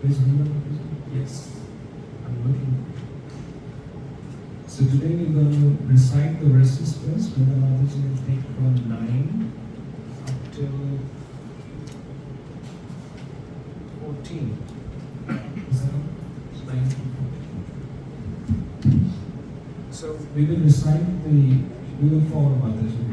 Please remember. Yes, I'm looking. So today we're going to recite the verses first. Brother Mataji will take from 9 up till 14. Is that all? 9 to 14. So we will recite we will follow Mataji.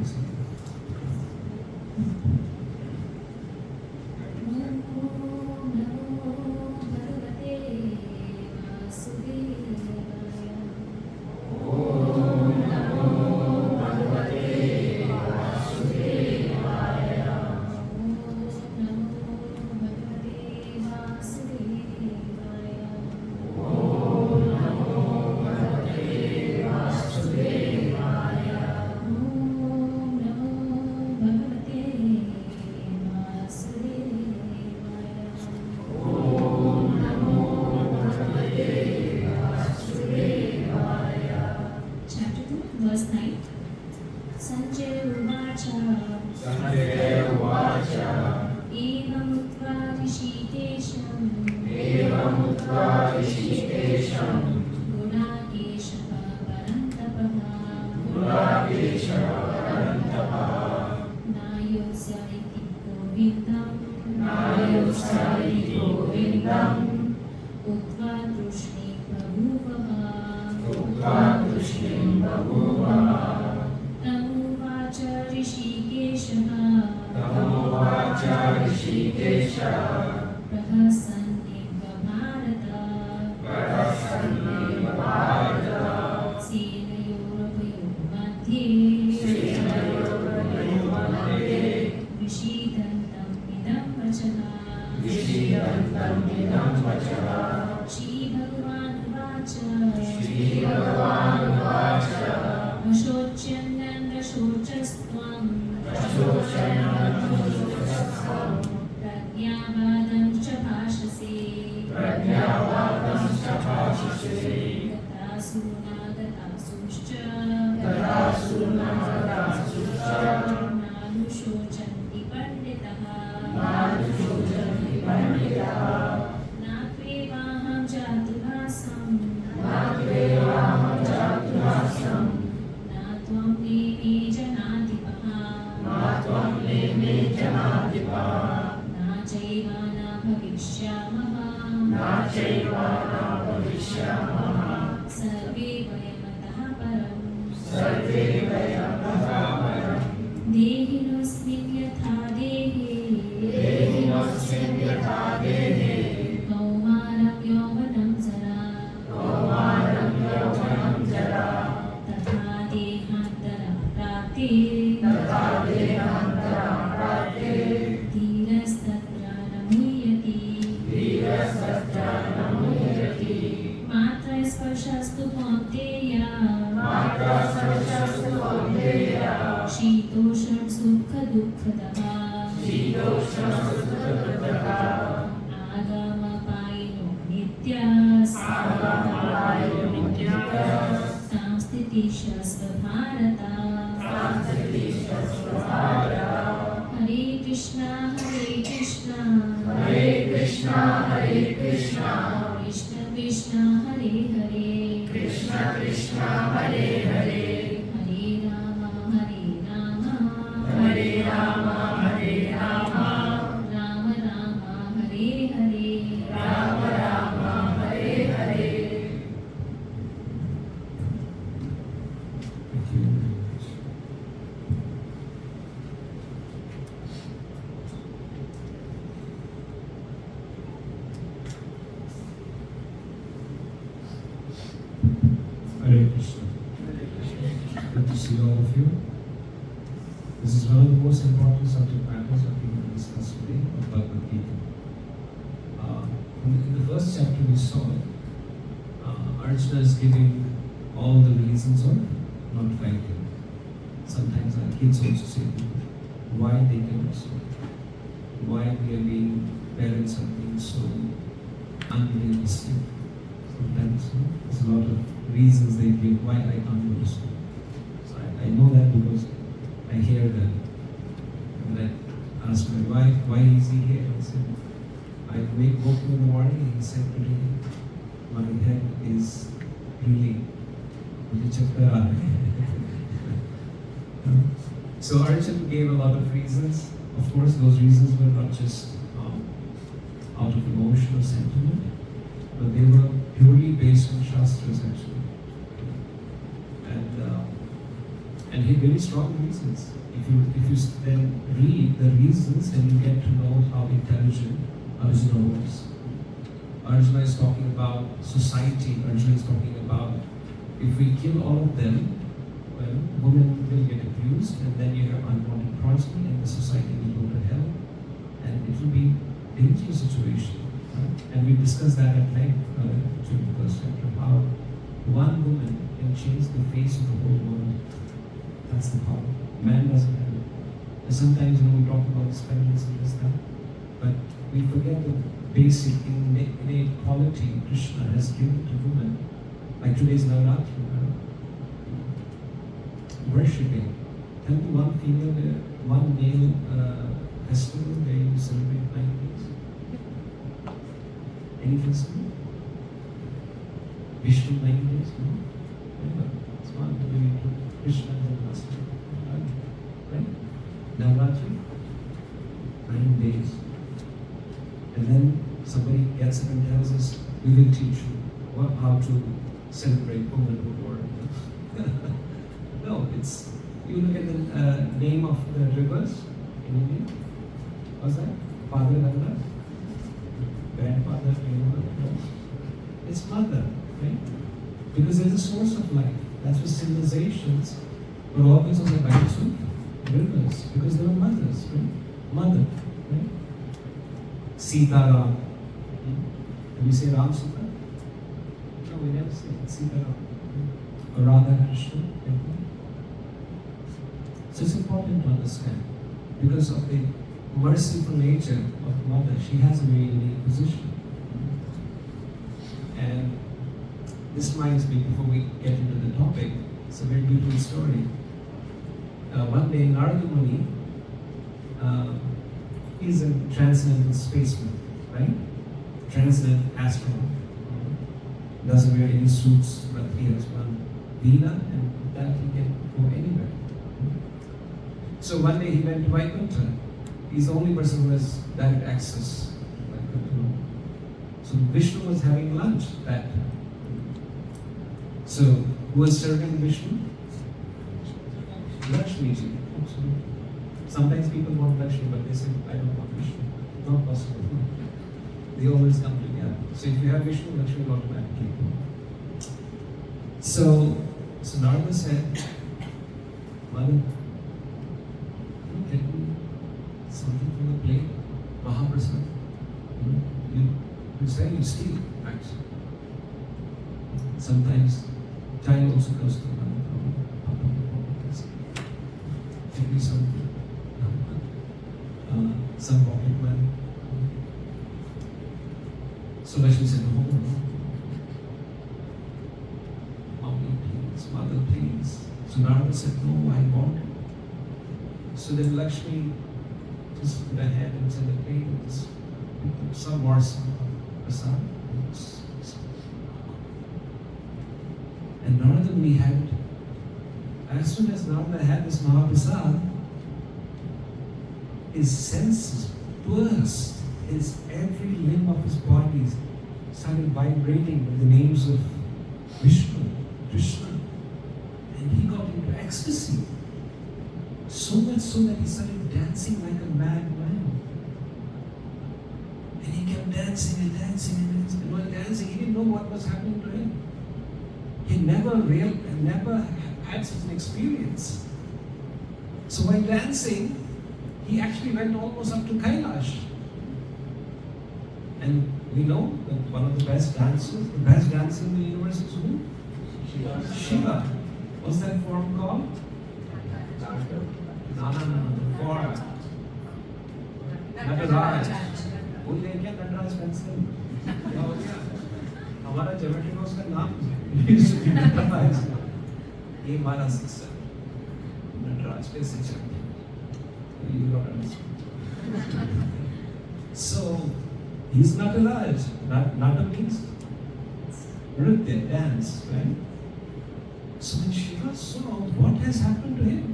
is one of the most important subject matters that we will discuss today of Bhagwat Gita. In the first chapter we saw Arjuna is giving all the reasons of not fighting. Sometimes our kids also say why they cannot stop, why we are being, parents are being so unrealistic. Sometimes there's a lot of reasons they give why I can't go to school. So I know that because I hear that. And I ask my wife, why is he here? I said, I woke him in the morning and he said today, my head is really So Arjuna gave a lot of reasons. Of course, those reasons were not just out of emotion or sentiment, but they were purely based on Shastras actually. And he had very strong reasons. If you then read the reasons, then you get to know how intelligent Arjuna was. Arjuna is talking about society. Arjuna is talking about if we kill all of them, well, women will get abused, and then you have unwanted progeny, and the society will go to hell, and it will be a dangerous situation. Right? And we discussed that at length during the first chapter, how one woman can change the face of the whole world. That's the power. Man doesn't have it. And sometimes we talk about experiments and this, that, but we forget the basic innate quality Krishna has given to women. Like today's Navaratri, worshipping. Tell me one female, one male festival where you celebrate 9 days. Any festival? Vishnu 9 days? No? Never. It's one really to Krishna and Master. Right? Navaratri? 9 days. And then somebody gets up and tells us, we will teach you how to celebrate womanhood or no, it's, you look at the name of the rivers in India. What's that? Father Ganga? Grandfather, it's mother, right? Because there's a source of life. That's why civilizations were always on the banks of rivers, because they were mothers, right? Mother, right? Sita Ram. Do we say Ram Sita? No, we never say Sita Ram. Or Radha Krishna. So it's important to understand, because of the merciful nature of mother, she has a very unique position. And this reminds me, before we get into the topic, it's a very beautiful story. One day, Narada Muni, he's a transcendental spaceman, right? Transcendental astronaut. Doesn't wear any suits, but he has one Veena, and that he can go anywhere. So one day he went to Vaikuntha. He's the only person who has direct access to Vaikuntha. So Vishnu was having lunch that time. So who was serving Vishnu? Lakshmi ji. Sometimes people want Lakshmi, but they say, I don't want Vishnu. Not possible. They always come together. So if you have Vishnu, Lakshmi will automatically come. So Narada said, Mother, get me something from the plate, Mahaprasad. You say you steal, actually. Sometimes child also goes to Papa, give me something. Some pocket money. So Lakshmi said, no. Mommy, please, mother, please. So Narada said, no, I want it. So then Lakshmi just put her hand inside the plate and just picked up some more prasad. And Narada Muni had it. As soon as Narada had this Mahaprasad, his senses burst. Every limb of his body started vibrating with the names of Vishnu, Krishna. And he got into ecstasy. So much so that he started dancing like a madman. And he kept dancing and dancing and dancing. And while dancing, he didn't know what was happening to him. He never had such an experience. So while dancing, he actually went almost up to Kailash. And we know that one of the best dancer in the universe is who? Shiva. What's that form called? No. Form. Nataraj. वो ले क्या Nataraj pencil? क्या हो गया? हमारा geometry का उसका नाम नटराज. ये हमारा शिक्षा. नटराज कैसे चलते? You don't understand. So he's Nataraj. Nata means nritya, dance, right? So when Shiva saw what has happened to him,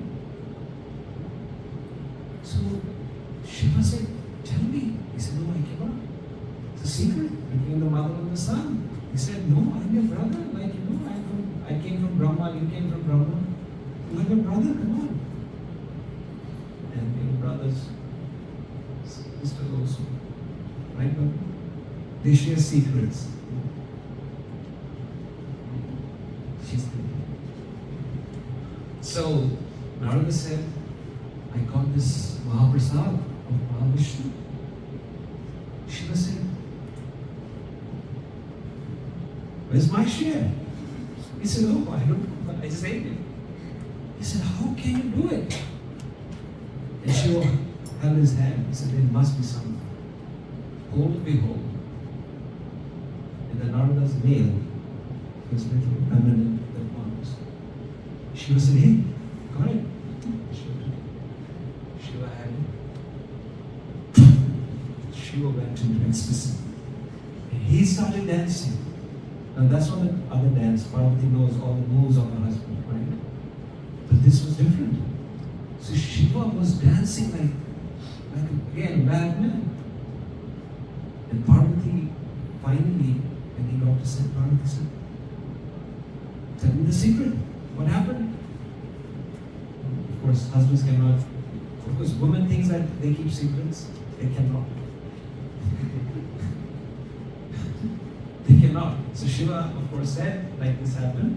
so Shiva said, "Tell me." He said, "No, I cannot. It's a secret between the mother and the son." He said, "No, I'm your brother. Like I came from Brahma. You came from Brahma. I'm your brother. Come on." And your brothers, sisters also, right? But they share secrets. She's there. So Narada said, "I got this Mahaprasad of Mahavishnu." Shiva said, "Where's my share?" He said, "Oh, I don't know. I just ate it." He said, "How can you do it?" And Shiva held his hand. He said, "There must be something. Hold, behold." And the Narada's nail was little remnant that was. Shiva said, "Hey, got it." Shiva had it. Shiva went into ecstasy. And he started dancing. Now that's not the other dance. Parvati knows all the moves of her husband, right? But this was different. So Shiva was dancing like again, a mad man. And Parvati finally, when he got to say, Parvati said, "Tell me the secret. What happened?" Of course, husbands cannot. Of course, women think that they keep secrets. They cannot. They cannot. So Shiva, of course, said, like this happened.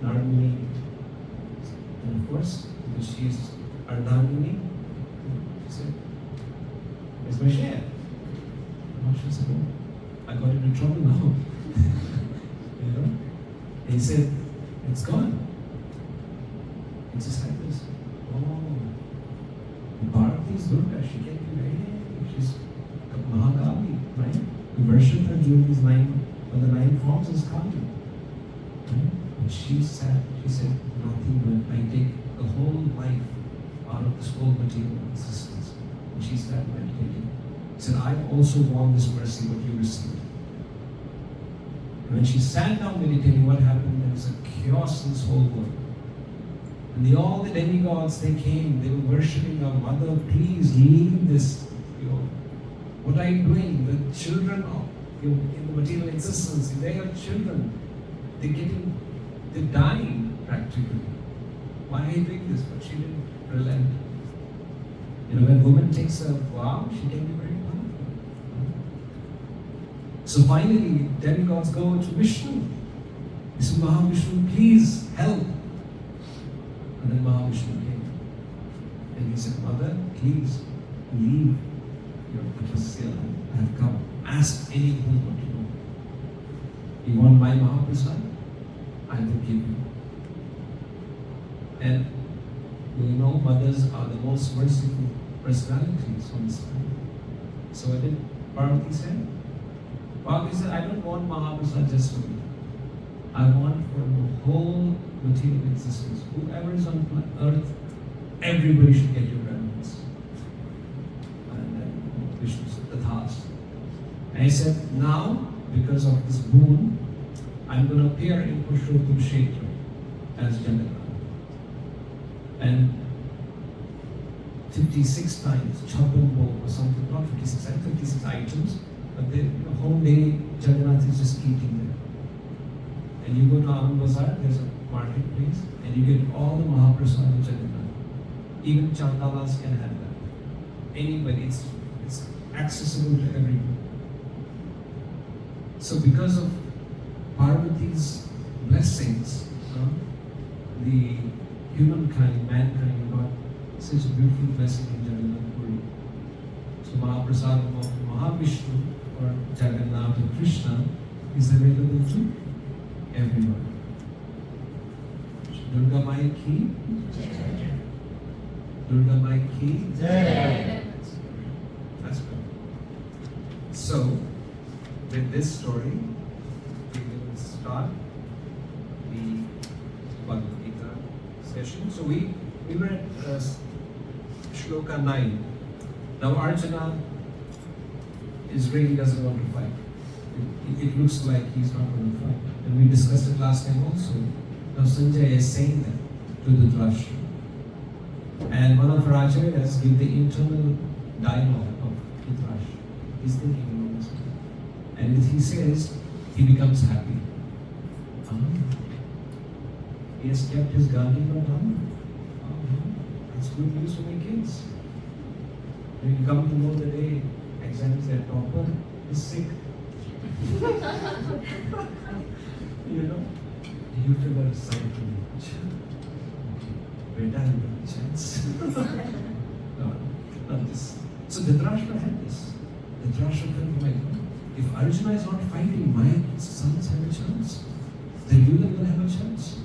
Narada Muni, and of course, because she is Ardhanini, she said, "Where's my share?" She said, "Oh, I got into trouble now." You know? And he said, "It's gone." It's just like this. Oh, Parvati is Durga. She can be very, she's a Mahakali, right? We worship her during these the 9 forms is Kali. Right? And she said, "Nothing but I take the whole life out of this whole material existence." And she started meditating. She said, "I also want this mercy, what you received." And when she sat down meditating, what happened? There was a chaos in this whole world. And all the demigods, they came, they were worshipping our mother. "Please leave this, what are you doing? The children in the material existence, they are children. They're dying practically. Why are you doing this?" But she didn't relent. When a woman takes a vow, she can be very powerful. So finally, demigods go to Vishnu. They say, "Mahavishnu, please help." And then Mahavishnu came. And he said, "Mother, please leave your tapasya. I have come. Ask anything what you want. You want my Mahaprasad? I will give you." And mothers are the most merciful personalities on this planet. So what did Parvati say? Parvati said, "I don't want Mahaprasad just for me. I want for the whole material existence. Whoever is on earth, everybody should get your remnants." And then Vishnu said, "Tathas." And he said, "Now, because of this boon, I'm going to appear in Purushottam Kshetra as Jagannath." And 56 times, Chappan or something, not 56 items, but the whole day Jagannath is just eating there. And you go to Anand Bazar, there's a marketplace, and you get all the Mahaprasad of Jagannath. Even Chandalas can have that. Anybody, it's accessible to everyone. So because of Parvati's blessings, the mankind got Such a beautiful message in Jagannath Puri. So Mahaprasad of Mahavishnu or Jagannath or Krishna is available to everyone. Durga Mai ki Jai. Durga Mai ki Jai. That's good. So, with this story, we will start the Bhagwat Gita session. So we were at Shloka 9. Now Arjuna really doesn't want to fight. It looks like he's not going to fight. And we discussed it last time also. Now Sanjay is saying that to Dhritarashtra. And one of our acharyas give the internal dialogue of Dhritarashtra. He's thinking about this. And he says, he becomes happy. He has kept his Gandhi down. That's good news for my kids. When you come to know the day exams their topper is sick. You know, you feel a sign to me. Beta, you have a chance. No, not this. So Dhritarashtra had this. Dhritarashtra felt like, if Arjuna is not fighting, my sons have a chance. The Yudan will have a chance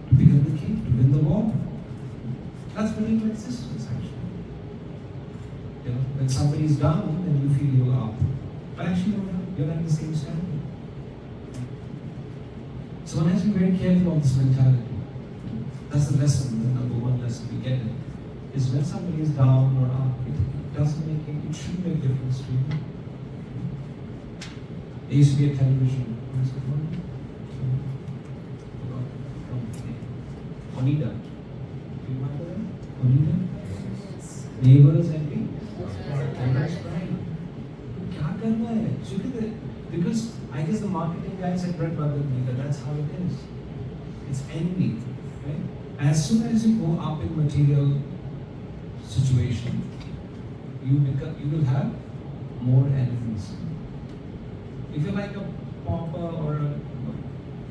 to become the king, to win the war. That's political existence, actually. You know, when somebody is down, then you feel you're up. But actually, you're at the same standard. So one has to be very careful of this mentality. That's the lesson, the number one lesson we get in. Is when somebody is down or up, it doesn't make it shouldn't make a difference to you. There used to be a television, what is it called? Onida. Do you remember that? Onida? Neighbors and me? Neighbors crying. Kya karna hai? Because I guess the marketing guys had read Bhagwat Gita, that's how it is. It's envy. Right? As soon as you go up in material situation, you will have more enemies. If you're like a pauper or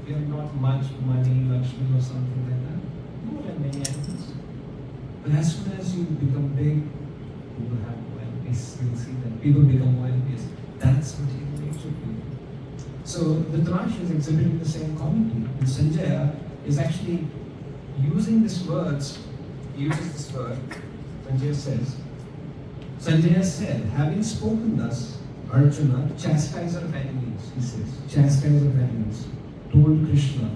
you have not much money, Lakshmi or something like that, you won't have many enemies. But as soon as you become big, you will have more enemies. You'll see that people become more enemies. That's material nature for you. So the Dhritarashtra is exhibiting the same quality. And Sanjaya is actually using these words, Sanjaya said, having spoken thus, Arjuna, chastiser of enemies, he says, chastiser of enemies, told Krishna,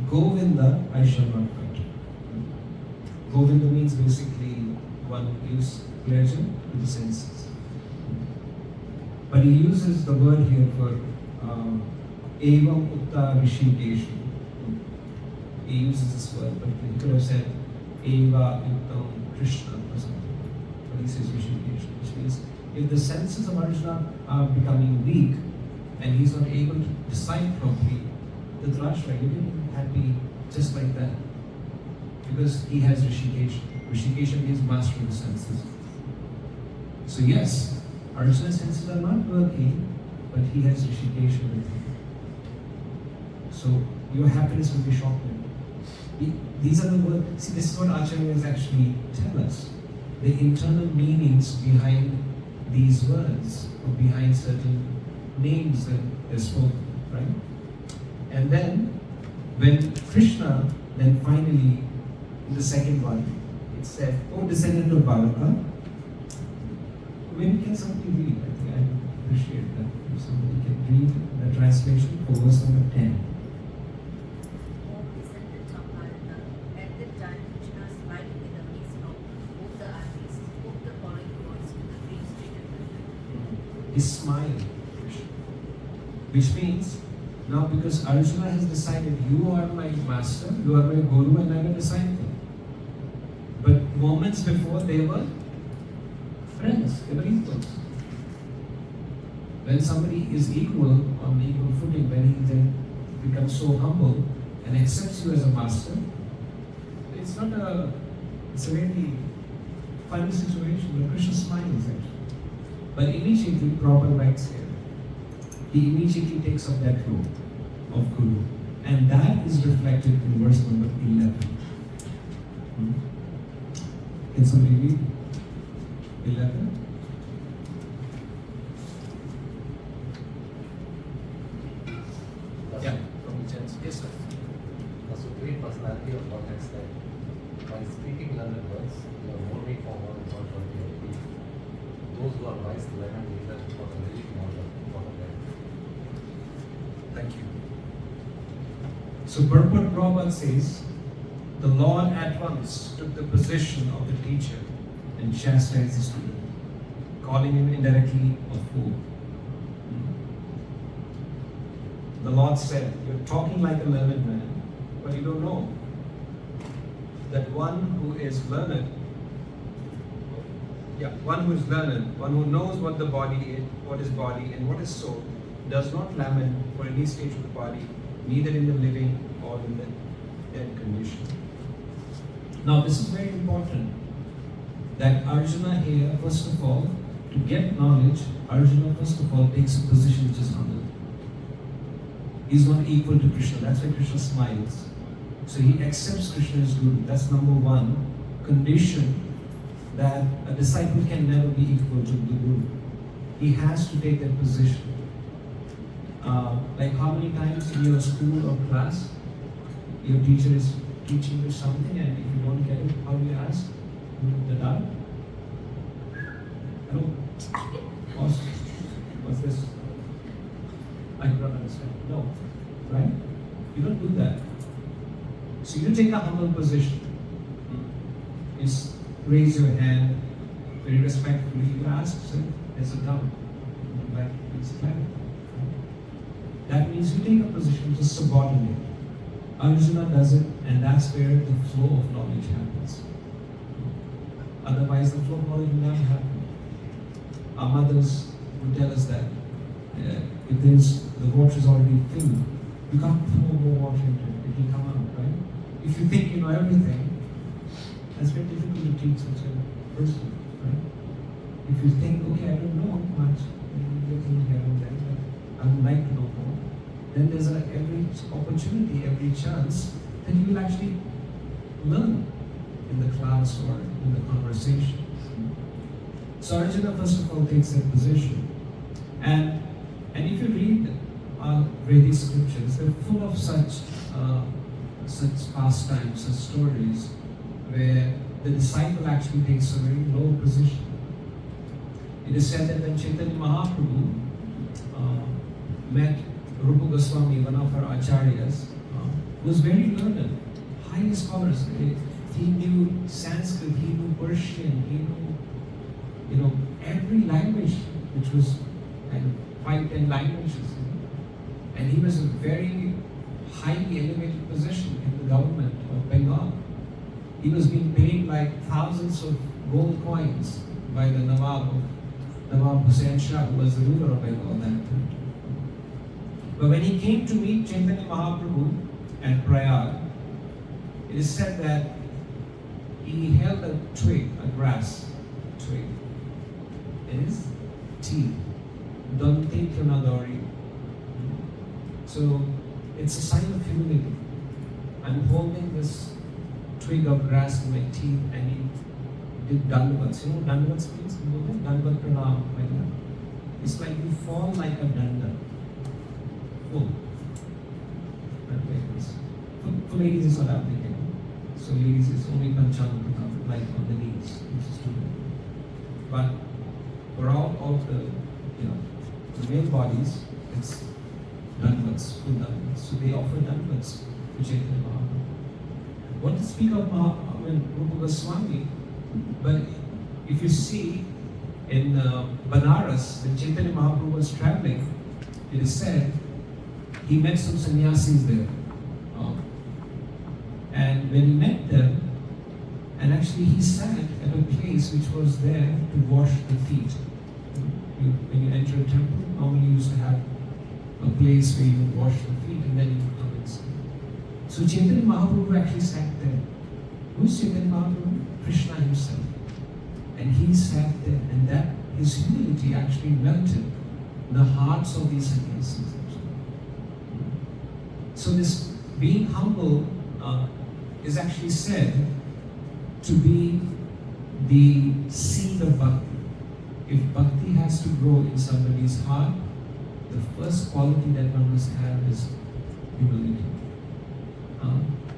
Govinda, I shall not fight. Govinda means basically one who gives pleasure to the senses. But he uses the word here for evam utta rishikeshu. He uses this word, but he could have said eva uttam Krishna or something. But he says rishikeshu, which means if the senses of Arjuna are becoming weak and he's not able to decide properly, the Dhritarashtra, you can be happy just like that. Because he has rishikeshu. Rishikeshu means master of the senses. So yes, Arjuna's senses are not working, but he has rishikeshu with him. So your happiness will be short-lived. These are the words. See, this is what acharyas actually tell us. The internal meanings behind these words, or behind certain names that they're spoken, right? And then, when Krishna, then finally, in the second one, it said, "O descendant of Bharata," when can somebody read? I think I appreciate that. If somebody can read the translation for verse number 10. His smile, which means now because Arjuna has decided you are my master, you are my guru, and I'm a disciple. But moments before they were friends, they were equals. When somebody is equal on equal footing, when he then becomes so humble and accepts you as a master, it's a really funny situation, but Krishna smiles actually. But immediately, Prabhupada writes here, he immediately takes up that role of Guru. And that is reflected in verse number 11. Can somebody read 11? Yeah, from the chance. Yes, sir. The supreme personality of Godhead said, while speaking learned words, you are mourning for one God for your peace. Those who are wise lament either for the living order for the dead. Thank you. So Bhagwat Getta says, the Lord at once took the position of the teacher and chastised the student, calling him indirectly a fool. The Lord said, you're talking like a learned man, but you don't know that one who is learned, one who knows what the body is, what is body and what is soul, does not lament for any state of the body, neither in the living or in the dead condition. Now this is very important, that Arjuna here, first of all, to get knowledge, Arjuna first of all takes a position which is humble. He's not equal to Krishna, that's why Krishna smiles. So he accepts Krishna as Guru. That's number one condition, that a disciple can never be equal to the Guru. He has to take that position. Like how many times in your school or class, your teacher is teaching you something, and if you don't get it, how do you ask? The doubt? Hello? What's this? I do not understand. No. Right? You don't do that. So you take a humble position. You raise your hand very respectfully. You ask, sir, there's a doubt. Like, it's clear. That means you take a position which is subordinate. Arjuna does it, and that's where the flow of knowledge happens. Otherwise, the flow of knowledge will never happen. Our mothers would tell us that if the water is already filled, you can't pour more water into it. It will come out, right? If you think you know everything, that's very difficult to teach such a person, right? If you think, okay, I don't know much, looking here and there, but I would like to know more, then there's every opportunity, every chance that you will actually learn in the class or in the conversation. So Arjuna first of all takes that position. And if you read Vedic scriptures, they're full of such pastimes, such stories, where the disciple actually takes a very low position. It is said that when Chaitanya Mahaprabhu met Rupa Goswami, one of our acharyas, who was very learned, high scholars. He knew Sanskrit, he knew Persian, he knew every language, which was kind of 5-10 languages. And he was a very highly elevated position in the government of Bengal. He was being paid like thousands of gold coins by the Nawab Hussain Shah, who was the ruler of Bengal that time. But when he came to meet Chaitanya Mahaprabhu at Prayag, it is said that he held a twig, a grass twig, in his teeth. Dante Pranadori. So it's a sign of humility. I'm holding this twig of grass in my teeth, and he did dandavats. You know what dandavats means? Dandavat pranam, like that. It's like you fall like a danda. Full. For ladies it's not applicable. So ladies it's only panchang pranam, like on the knees, which is too bad. But for all of the male bodies, it's dandavats, full dandavats. So they offer dandavats to Chaitanya Mahaprabhu. What to speak of Rupa Goswami, but if you see in Banaras, when Chaitanya Mahaprabhu was traveling, it is said he met some sannyasis there. And when he met them, and actually he sat at a place which was there to wash the feet. When you enter a temple, normally you used to have a place where you would wash the feet and then you would come inside. So Chaitanya Mahaprabhu actually sat there. Who's Chaitanya Mahaprabhu? Krishna himself. And he sat there, and that his humility actually melted the hearts of these sannyasis. So this being humble is actually said to be the seed of bhakti. If bhakti has to grow in somebody's heart, the first quality that one must have is humility.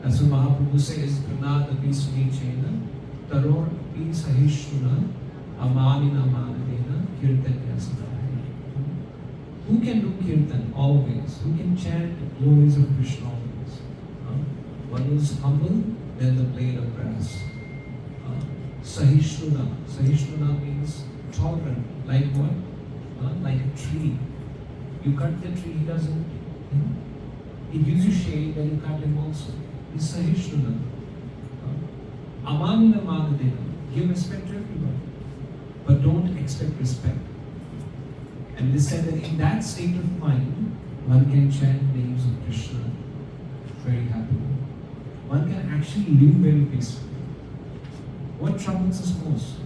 That's what Mahaprabhu says, Pranad api sunichena, taror api sahishuna, amanina manadena, kirtanya sadhaya. Who can do kirtan always? Who can chant glories of Krishna always? One who's humble, then the blade of grass. Sahishnuna. Sahishnuna means tolerant. Like what? Like a tree. You cut the tree, he doesn't, he gives you shade, then you cut him also. He's Sahishnuna. Amanina manadena. Give respect to everyone. But don't expect respect. And they said that in that state of mind, one can chant names of Krishna very happily. One can actually live very peacefully. What troubles us most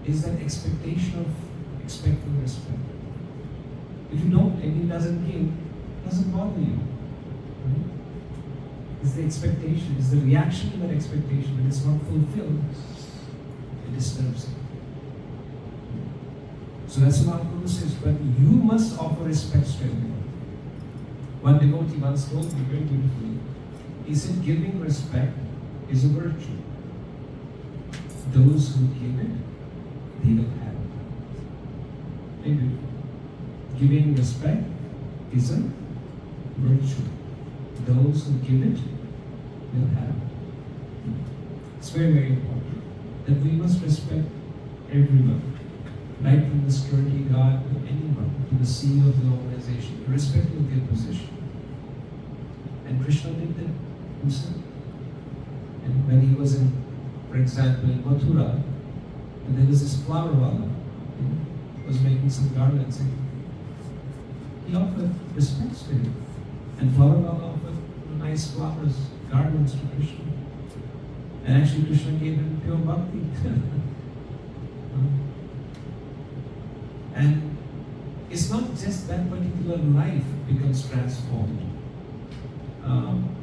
is that expectation of expecting respect. If you don't and he doesn't give, it doesn't bother you. Right? It's the expectation, it's the reaction to that expectation. When it's not fulfilled, it disturbs you. So that's what Mahaprabhu says, but you must offer respect to everyone. One devotee once told me very beautifully, he said, giving respect is a virtue. Those who give it, they will have it. Very beautiful. Giving respect is a virtue. Those who give it will have it. It's very, very important that we must respect everyone. Right from the security guard to anyone, to the CEO of the organization, irrespective of their position. And Krishna did that himself. And when he was in, for example, in Mathura, and there was this flower wala, was making some garlands, and he offered respect to him. And flower wala offered nice flowers, garlands to Krishna. And actually Krishna gave him pure bhakti. And it's not just that particular life becomes transformed.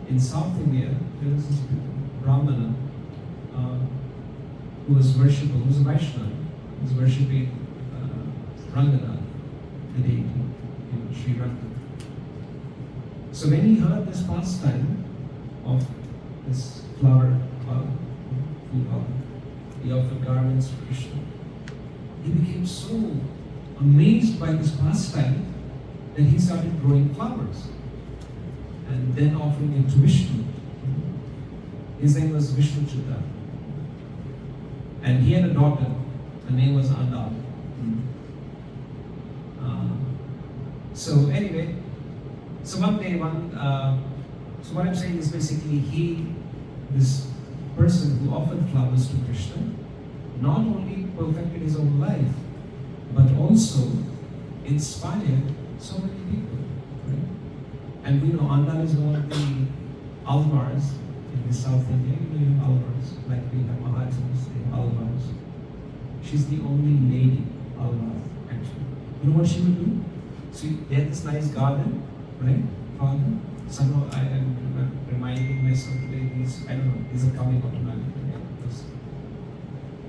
In South India, there was this Brahmana who was worshiping, who was a Vaishnava, who was worshipping Ranganath, the deity, Sri Ranga. So when he heard this pastime of this flower, he offered garlands to Krishna. He became so amazed by this pastime that he started growing flowers and then offering it to Vishnu. His name was Vishnu Chitta. And he had a daughter, her name was Andal. So anyway, so one day, so what I'm saying is basically this person who offered flowers to Krishna, not only perfected his own life, but also inspired so many people. Right? And we know Andal is one of the Alvars in the South India. You know Alvars, like we have Mahajans, they have Alvars. She's the only lady Alvar, actually. You know what she would do? So they had this nice garden, right? Father. Somehow I am reminding myself today, these are coming automatically. Because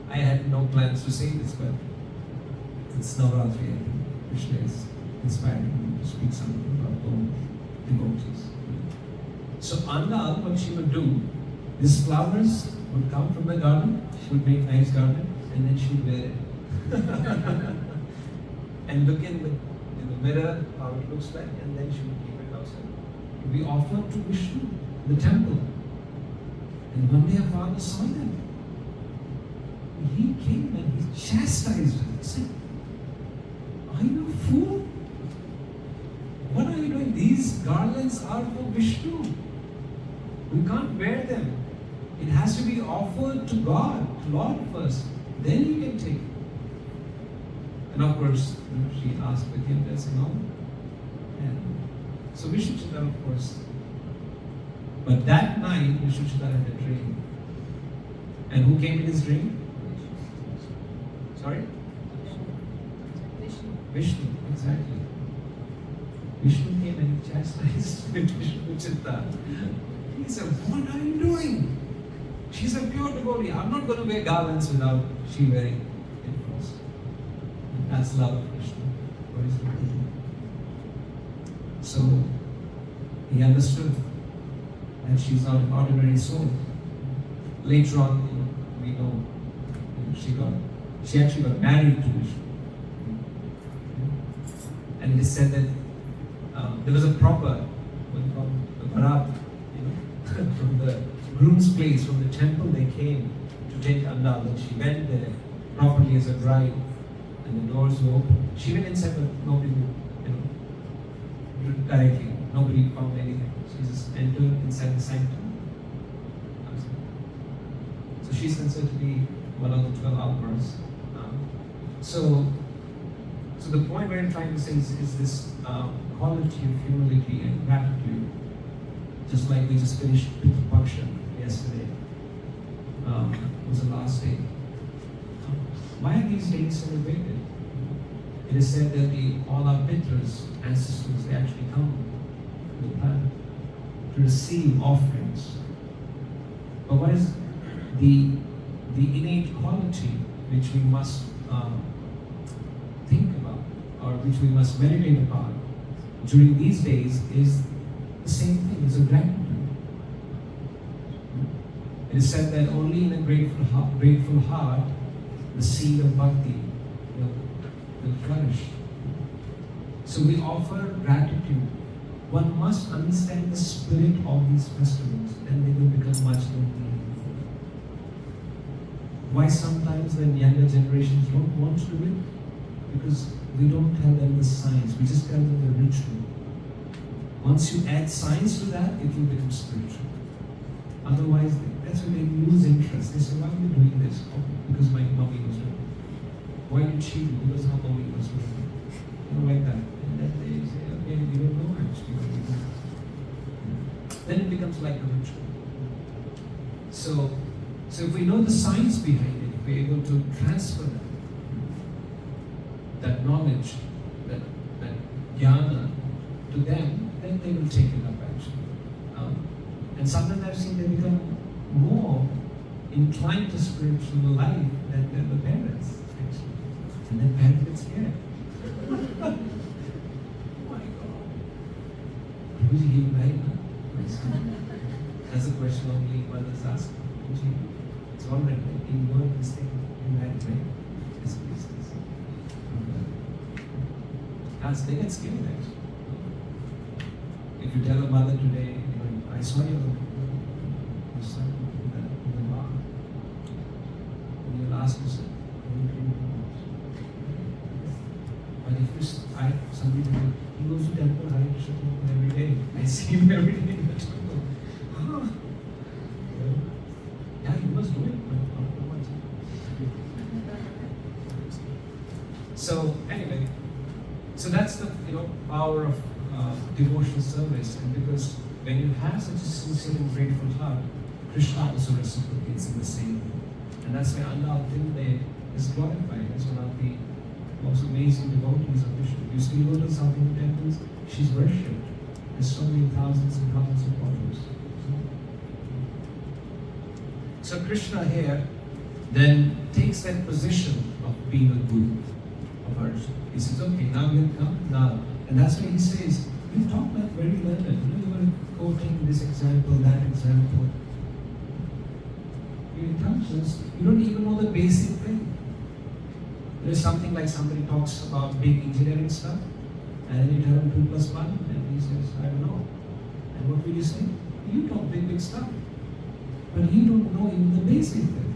I had no plans to say this, but it's Navaratri, I think. Krishna is inspiring me to speak something about all devotees. So Andal, what she would do, these flowers would come from the garden, she would make nice garden, and then she would wear it. And look in the mirror how it looks like, and then she would keep it outside. We offered to Vishnu in the temple. And one day our father saw them. He came and he chastised her. He said, "Are you a fool? What are you doing? These garlands are for Vishnu. We can't wear them. It has to be offered to God, to Lord first. Then you can take it." And of course, she asked with him, that's no. And so Vishnu Chitta, of course. But that night, Vishnu Chitta had a dream. And who came in his dream? Sorry? Vishnu, exactly. Vishnu came and chastised Vishnu Chitta. He said, "What are you doing? She's a pure devotee. I'm not going to wear garlands without she wearing it first. That's love of Krishna. What is it? So he understood that she's not an ordinary soul. Later on, we know, she actually got married to Vishnu. And it is said that there was a proper, what do you call it, a barat, from the groom's place, from the temple they came to take Andal, and she went there properly as a bride, and the doors were open. She went inside, but nobody knew, directly, nobody found anything. She just entered inside the sanctum. So she's considered to be one of the 12 Alvaras. So the point where I'm trying to say is this quality of humility and gratitude, just like we just finished with Paksha yesterday. It was the last day. Why are these days celebrated? It is said that all our Pitras, ancestors, they actually come to the planet to receive offerings. But what is the innate quality which we must think about, or which we must meditate upon during these days, is the same thing, is a gratitude. It is said that only in a grateful heart the seed of bhakti will flourish. So we offer gratitude. One must understand the spirit of these festivals, and they will become much more meaningful. Why sometimes the younger generations don't want to do it? Because we don't tell them the science, we just tell them the ritual. Once you add science to that, it will become spiritual. Otherwise, that's when they lose interest. They say, why are you doing this? Oh, because my mommy was doing it. Why did she do it? Because her mommy was doing it. Like that. And then they say, okay, we don't know actually what we do. Then it becomes like a ritual. So if we know the science behind it, if we're able to transfer that knowledge, that jnana to them, then they will take it up actually. And sometimes I've seen they become more inclined to spiritual life than the parents actually. And then parents get scared. Oh my God. Who's he right now? That's a question only mothers ask. It's all right, you know this thing, you had it right. Yes, please. As they get scared actually. If you tell a mother today, I saw your son in the bar, and you'll ask yourself, but if somebody he goes to temple, Hare Krishna temple every day. I see him every day in the temple. Yeah, he was doing it, but not much. So anyway, so that's the power of devotional service, and because when you have such a sincere and grateful heart, Krishna also reciprocates in the same way. And that's why Andal Tilde is glorified as one of the most amazing devotees of Vishnu. You still go to South Indian temples, she's worshipped. There's so many thousands and thousands of followers. So Krishna here then takes that position of being a guru of ours. He says, okay, now we'll come now. And that's why he says, you talk like very learned. You were quoting this example, that example. You're intelligent. You don't even know the basic thing. There's something like somebody talks about big engineering stuff, and then you tell him 2 + 1, and he says, I don't know. And what will you say? You talk big stuff. But you don't know even the basic thing.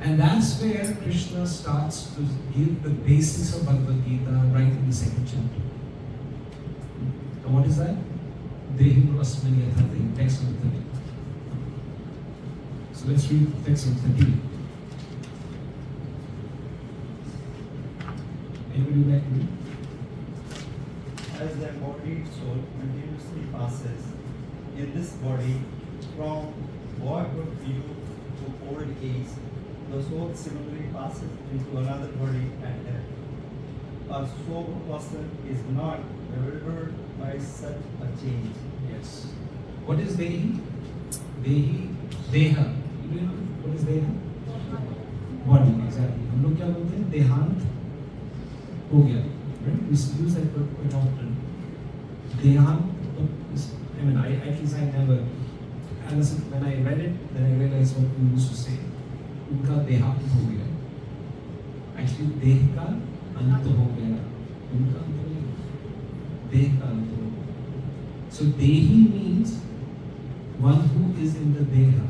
And that's where Krishna starts to give the basics of Bhagwat Gita right in the 2nd chapter. And what is that? Dehi Asmani Yathati, text number 30. So let's read text number 30. Anybody would like to read? As the embodied soul continuously passes in this body from boyhood to old age, the soul similarly passes into another body at death. A sober person is not bewildered by such a change. Yes. What is Dehi? Dehi, Deha. you know what is देह? Body, exactly. हम लोग क्या बोलते हैं? देहांत हो गया. Right? We use that word quite often. Dehan, I mean, at least I never, when I read it, then I realized what we used to say. उनका देहांत हो गया. Actually, देह का अंत हो गया. उनका अंत नहीं. देह का अंत हो गया. So, dehi means one who is in the deha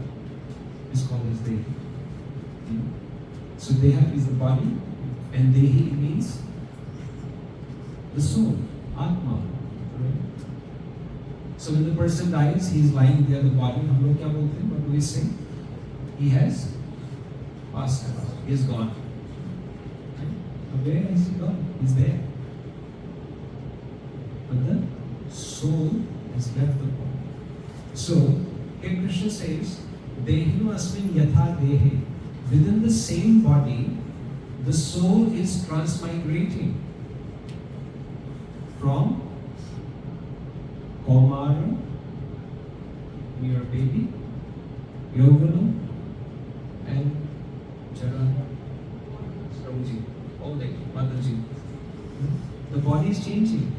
is called as dehi. So, deha is the body, and dehi means the soul, Atma. Right? So when the person dies, he is lying there, the body. हम लोग क्या बोलते हैं? What do we say? He has passed away. He is gone. Right? Where is he gone? He's there. But the soul has left the body. So here Krishna says, Dehi asmin yatha dehe. Within the same body, the soul is transmigrating from Kaumara, your baby, Yogana, and Jarana, Saruji, old age, Mataji. The body is changing,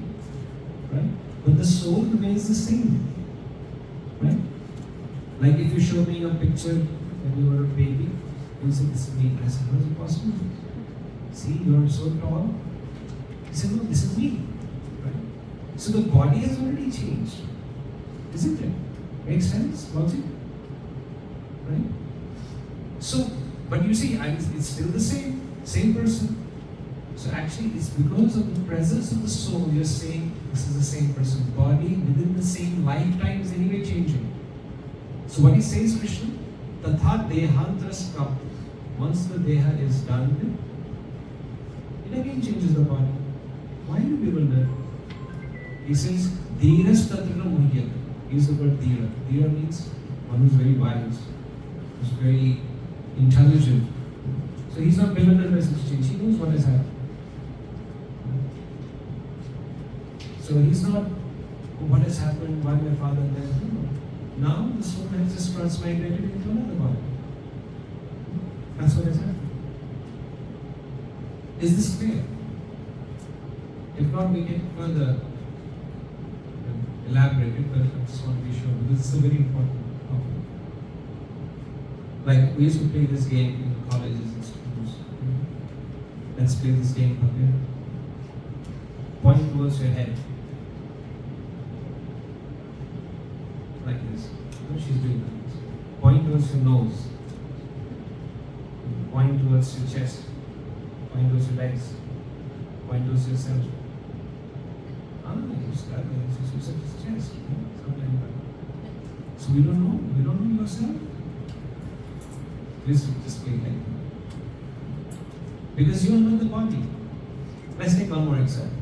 right? But the soul remains the same, right? Like if you show me a picture when you were a baby, you say, this is me. I said, how is it possible? See, you are so tall. He said, no, this is me. So the body has already changed, isn't it? Makes sense? Logic? Right? So, but you see, it's still the same person. So actually, it's because of the presence of the soul, you're saying this is the same person. Body within the same lifetime is anyway changing. So what he says, Krishna, Tatha Dehantras Prapta. Once the Deha is done with, it again changes the body. Why do people do that? He says, Dhiras Tatrana Muhyat. Use the word Dhira. Dhira means one who's very wise, who's very intelligent. So he's not bewildered by such change. He knows what has happened. So he's not, oh, what has happened, why my father died. No. Now the soul has just transmigrated into another body. That's what has happened. Is this clear? If not, we can further elaborate it, but I just want to be sure because it's a very important topic. Like we used to play this game in colleges and schools. Let's play this game up here. Point towards your head. Like this. No, she's doing like this. Point towards your nose. Point towards your chest. Point towards your legs. Point towards yourself. You start his chest, something like that. So we don't know yourself. Please just play like that. Because you are not the body. Let's take one more example.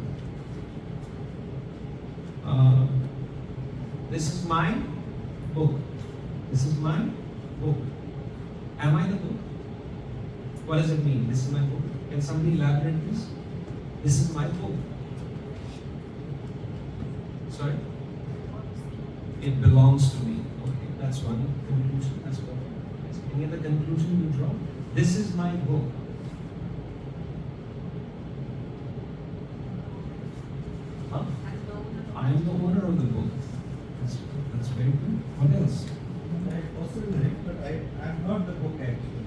This is my book. This is my book. Am I the book? What does it mean? This is my book. Can somebody elaborate this? This is my book. Sorry? It belongs to me. Okay, that's one conclusion. That's what. Any other conclusion you draw? This is my book. Huh? I am the owner of the book. That's very good. What else? I also correct, but I am not the book actually.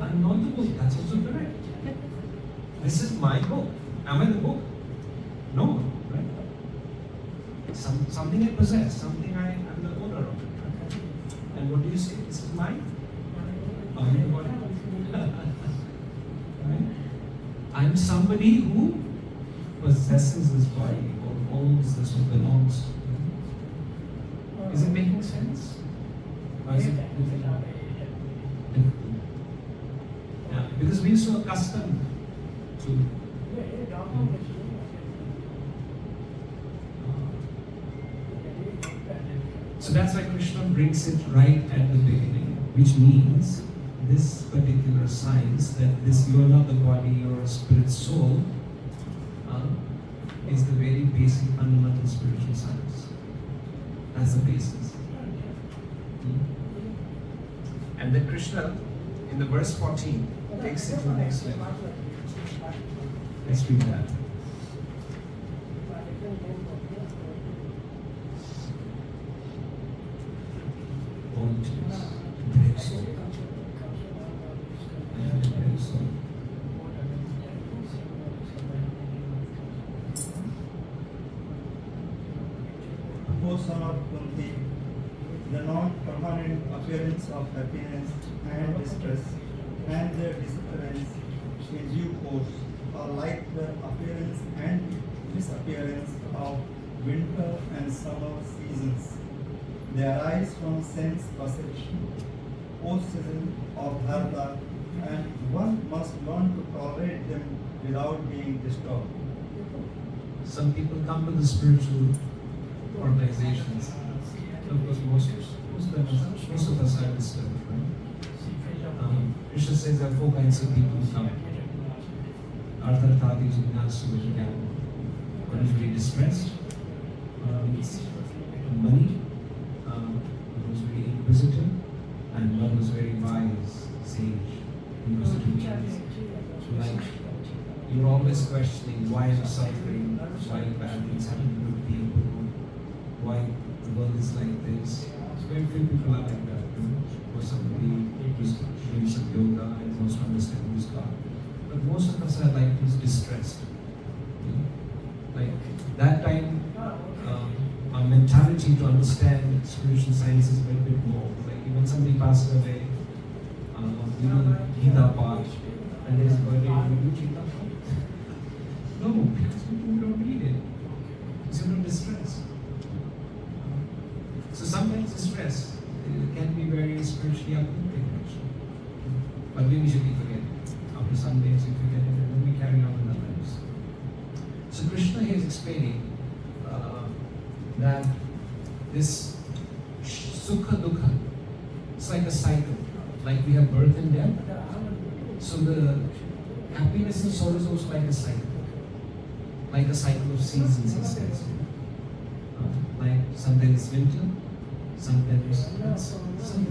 I'm not the book. That's also correct. This is my book. Am I the book? No, right? Something I possess, something I am the owner of. And what do you say? This is mine? Right? I'm somebody who possesses this body or owns this or belongs. Is it making sense? Or is it difficult? Yeah, because we're so accustomed to. So that's why Krishna brings it right at the beginning, which means this particular science that this you are not the body, you are a spirit soul, is the very basic fundamental spiritual science. That's the basis. And then Krishna, in the verse 14, takes it to the next level. Let's read that. O son of Kunti, the non-permanent appearance of happiness and distress and their disappearance in due course are like the appearance and disappearance of winter and summer seasons. They arise from sense perception, O season of dharma, and one must learn to tolerate them without being disturbed. Some people come to the spiritual organizations. Of course, most of us are disturbed, right? Krishna says there are four kinds of people who come. Artharthati Jignasu Vijnana. One is very distressed, needs money, one was very inquisitive, and one was very wise, sage, inquisitive. So like, you're always questioning why I'm suffering, why bad things happen to good people, why the world is like this. So very few people are like that. Or somebody who's doing some yoga and wants to understand who's God. But most of us are like who's distressed. Like that time, our mentality to understand spiritual science is a little bit more. Like when somebody passes away, we do Gita part, and there's a birthday, we do Gita part. No, because we don't read it. Because you're not distressed. So sometimes distress can be very spiritually uplifting actually. But we usually forget it. After some days we forget it and then we carry on with our lives. So Krishna here is explaining that this sukha dukkha, it's like a cycle. Like we have birth and death. So the happiness and sorrow is also like a cycle. Like a cycle of seasons, he says. Like sometimes it's winter, sometimes it's summer.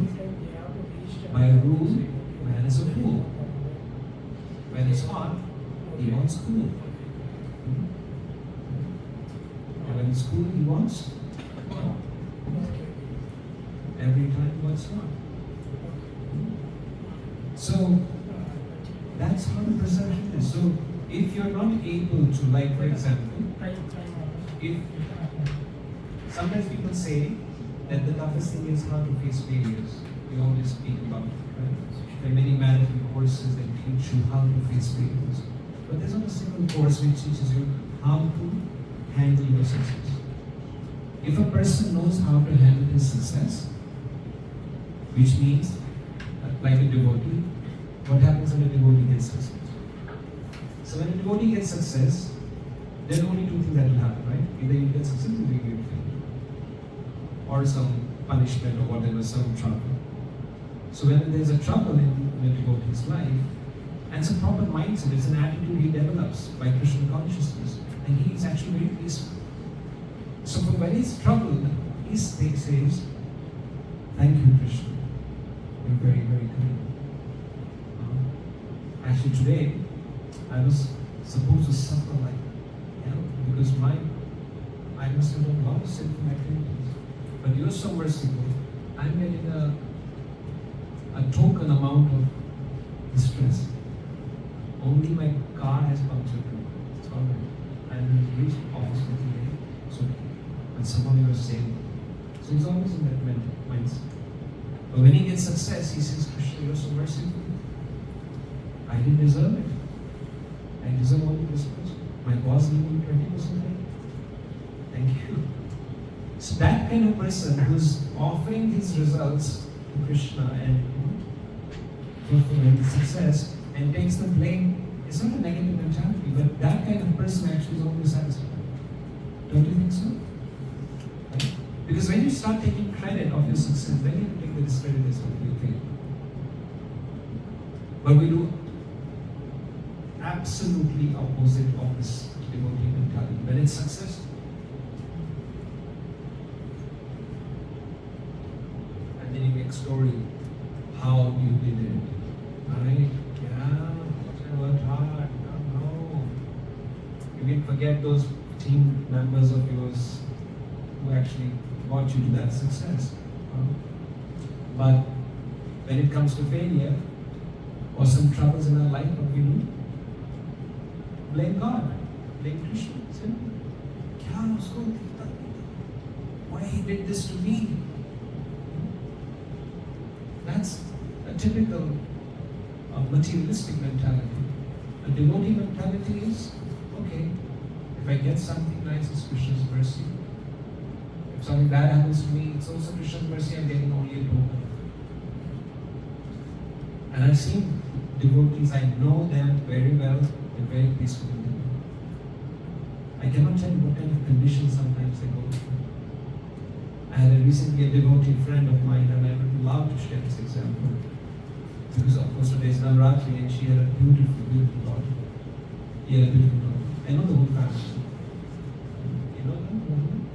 By rule, man is a fool. When it's hot, he wants cool. And when it's cool, he wants hot. Every time what's hot. So that's how the perception is. So if you're not able to, like for example, if sometimes people say that the toughest thing is how to face failures. We always speak about it, right? There are many management courses that teach you how to face failures. But there's not a single course which teaches you how to handle your success. If a person knows how to handle his success, which means, like a devotee, what happens when a devotee gets success? So when a devotee gets success, there are only two things that will happen, right? Either you get success or you get failure. Or some punishment or whatever, some trouble. So when there's a trouble in a devotee's life, and it's a proper mindset, it's an attitude he develops by Krishna consciousness, and he is actually very peaceful. So when he's troubled, he says, "Thank you, Krishna. You're very, very kind." Actually today, I was supposed to suffer like hell because I must have done a lot of sinful activities. But you're so merciful, I'm getting a token amount of distress. Only my car has punctured. It's all right. I'm reached office for today. It's okay. And someone you are saving. So he's always in that mindset. But when he gets success, he says, "Krishna, you're so merciful. I didn't deserve it. I deserve only this person. My boss gave me 20% pay. Thank you." So that kind of person who's offering his results to Krishna and fulfilling success and takes the blame, it's not a negative mentality, but that kind of person actually is always satisfied. Don't you think so? Right? Because when you start taking credit of your success, then you take the discredit as well, you fail. But we do absolutely opposite of this devotee mentality. When it's success, and then you make story how you did it. Right? Yeah, I worked hard. No. You can forget those team members of yours who actually got you to that success. But when it comes to failure or some troubles in our life, what we do? Blame God. Blame Krishna. Simple. Kya usko dikta? Why he did this to me? That's a typical materialistic mentality. A devotee mentality is, okay, if I get something nice, it's Krishna's mercy. If something bad happens to me, it's also Krishna's mercy. I'm getting only a token. And I've seen devotees, I know them very well, they're very peaceful. I cannot tell you what kind of conditions sometimes they go through. I had recently a devotee friend of mine, and I would love to share this example. Because of course today is Navratri, and she had a beautiful, beautiful daughter. He had a beautiful daughter. I know the whole family. You know them?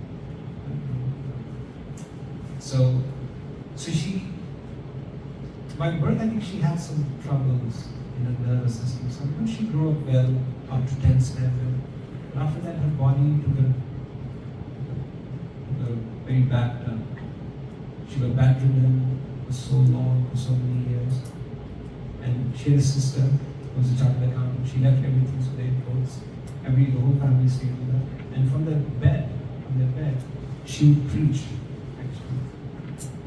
So she, by birth, I think she had some troubles in her nervous system. So she grew up well, up to 10th standard. But after that, her body took a very bad turn. She was bedridden for so long, for so many years. And she had a sister who was a chartered accountant. She left everything, so they both, the whole family stayed with her. And from their bed, she would preach, actually.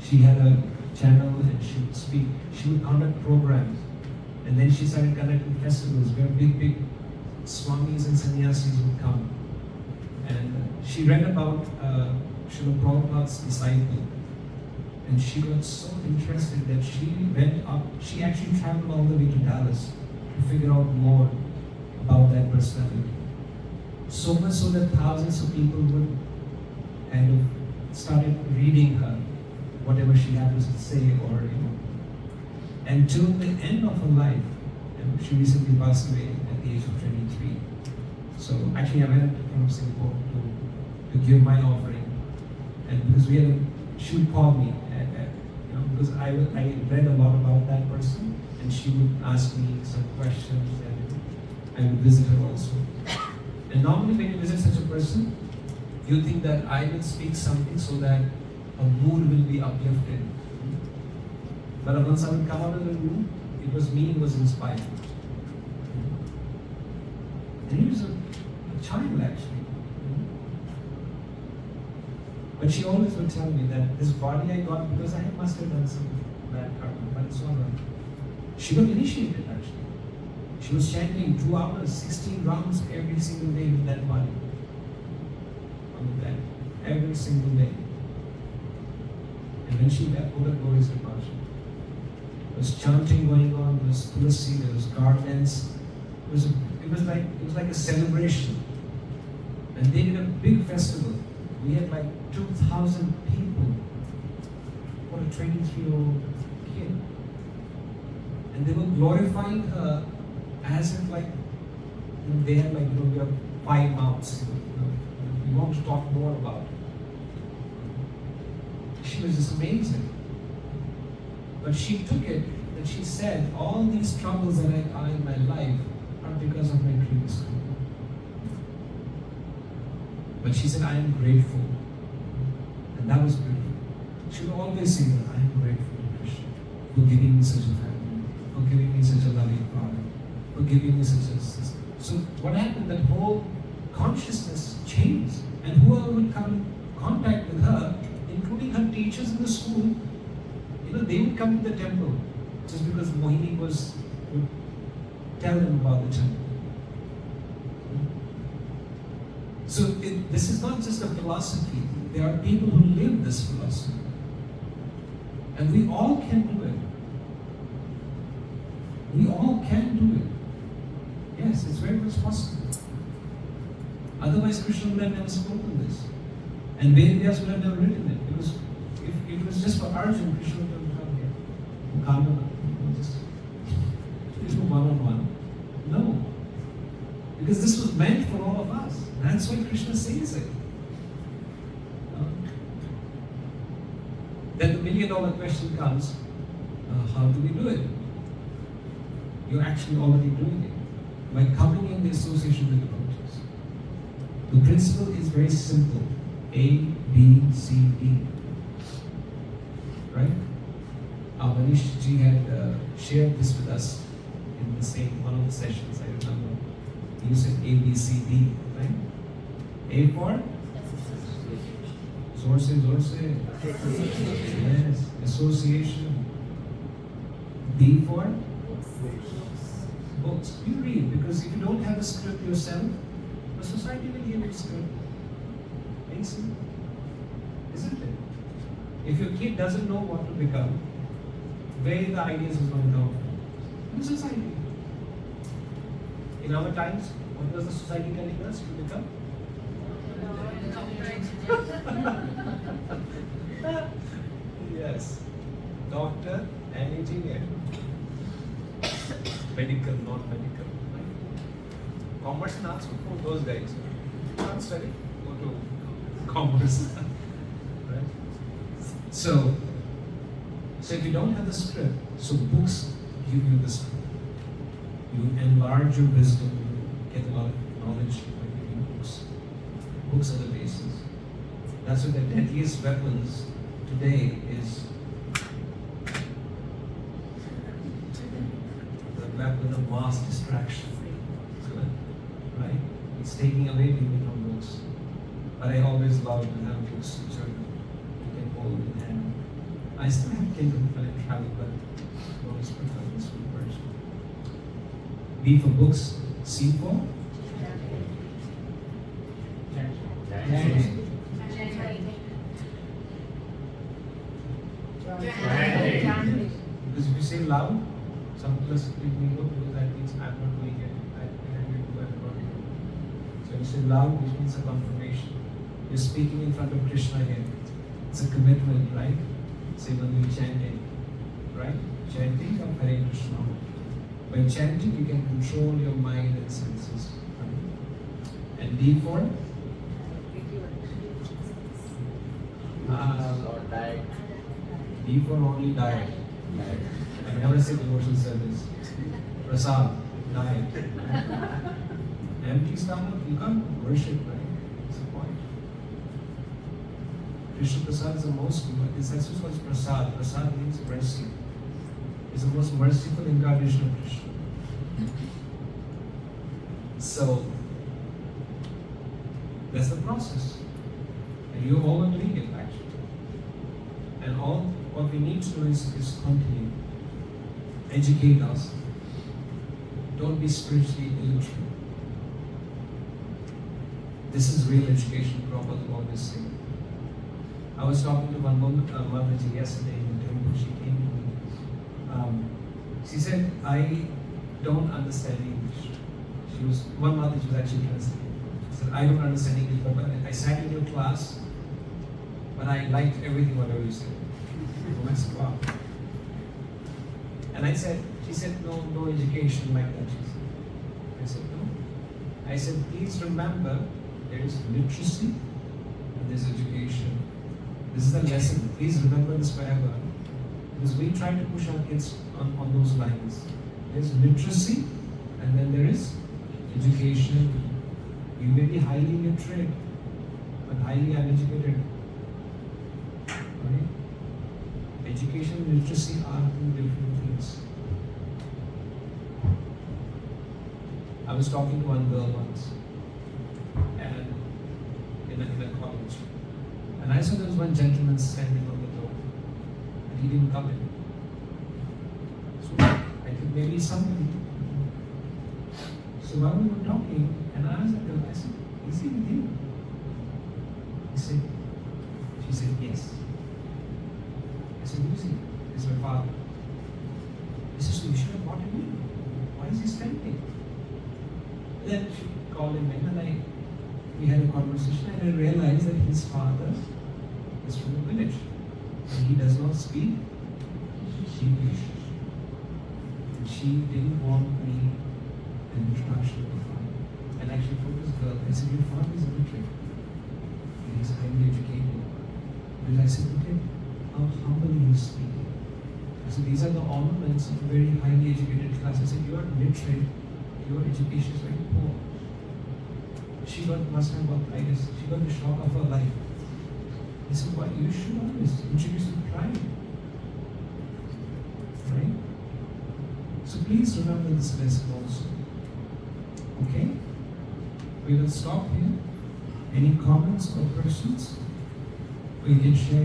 She had a channel and she would speak. She would conduct programs. And then she started conducting festivals where big swamis and sannyasis would come. And she read about Srila Prabhupada's disciple. And she got so interested that she actually traveled all the way to Dallas to figure out more about that personality. So much so that thousands of people would kind of started reading her, whatever she had to say, or and till the end of her life, she recently passed away at the age of 23. So actually I went from Singapore to give my offering, and because she would call me, because I read a lot about that person, and she would ask me some questions, and I would visit her also. And normally when you visit such a person, you think that I will speak something so that a mood will be uplifted. But once I would come out of the room, it was me who was inspired. And he was a child actually. But she always would tell me that this body I got because I must have done some bad karma, but it's all right. She got initiated actually. She was chanting 2 hours, 16 rounds every single day with that body. On the bed. Every single day. And when she left, Buddha Gauri's departure. There was chanting going on, there was tulasi, there was garlands. It was like a celebration. And they did a big festival. We had like 2,000 people for a 23-year-old kid. And they were glorifying her as if like, they had like, we have 5 mouths. We want to talk more about it. She was just amazing. But she took it and she said, all these troubles that I are in my life are because of my previous karma. But she said, I am grateful. And that was beautiful. She would always say that I am grateful to Krishna for giving me such a family, for giving me such a loving father, for giving me such a sister. So what happened, that whole consciousness changed. And whoever would come in contact with her, including her teachers in the school, they would come to the temple just because Mohini would tell them about the temple. So this is not just a philosophy. There are people who live this philosophy. And we all can do it. We all can do it. Yes, it's very much possible. Otherwise, Krishna would have never spoken this. And Vedas would have never written it. Because if it was just for Arjuna, Krishna would have come here. Just one-on-one. No. Because this was meant for all of us. That's why Krishna says it. Then the $1 million question comes, How do we do it? You're actually already doing it by coming in the association with devotees. The principle is very simple: A, B, C, D. Right? Manish ji had shared this with us in the same one of the sessions. I remember he said A, B, C, D. Right? A for source. Yes, association. B for books. You read, because if you don't have a script yourself, the society will give you a script. Makes sense? Isn't it? If your kid doesn't know what to become, where the ideas is going to come from? The society. In our times, what was the society telling us to become? Yes, doctor and engineer. Medical, not medical. Commerce and arts for those guys. You can't study, go to commerce. Right? So if you don't have the script, so books give you the script. You enlarge your wisdom, you get a lot of knowledge by reading books. Books are the basis. That's why the deadliest weapons today is the weapon of mass distraction. Right? It's taking away people from books. But I always love to have books which are you can hold in hand. I still have Kindle when I travel, but I always prefer this one version. B for books, C for because if you say loud, some people know because that means I'm not doing it. I can do it. So you say loud, which means a confirmation. You're speaking in front of Krishna here. It's a commitment, right? Say when we're chanting, right? Chanting of Hare Krishna. By chanting, you can control your mind and senses. Right? And D for? D for only diet. I never say devotional service. Prasad, diet. Empty stomach, you can't worship, right? That's the point. Krishna Prasad is the most, it's actually called Prasad. Prasad means mercy. It's the most merciful incarnation of Krishna. So, that's the process. And you're all doing it actually. And all what we need to do is continue. Educate us. Don't be spiritually illiterate. This is real education, Prabhupada always say. I was talking to one woman, Mataji yesterday in the temple. She came to me. She said, I don't understand English. One Mataji was actually translating. She said, I don't understand English, but I sat in your class, but I liked everything whatever you said. I said, wow. And she said, no education like that. I said, no. I said, please remember, there is literacy and there's education. This is the lesson. Please remember this forever. Because we try to push our kids on those lines. There's literacy and then there is education. You may be highly literate, but highly uneducated. Right? Education and literacy are two different things. I was talking to one girl once, and in a college, and I saw there was one gentleman standing on the door, and he didn't come in. So I think maybe somebody. So while we were talking, and I asked the girl, I said, "Is he with you?" She said, "Yes." I said, "Who is he?" "It's my father." I said, "So you should have brought him in. Why is he standing?" Then she called him in and we had a conversation and I realized that his father is from the village and he does not speak English. And she didn't want me an introduction to the father. And actually told this girl, I said, your father is illiterate. And he's highly educated. And I said, look at how humbly he's speaking. So these are the ornaments of a very highly educated class. I said, you are literate, your education is very poor. She must have arthritis. She got the shock of her life. I said, why? You should always introduce with pride. Right? So please remember this lesson also. Okay? We will stop here. Any comments or questions? Or you can share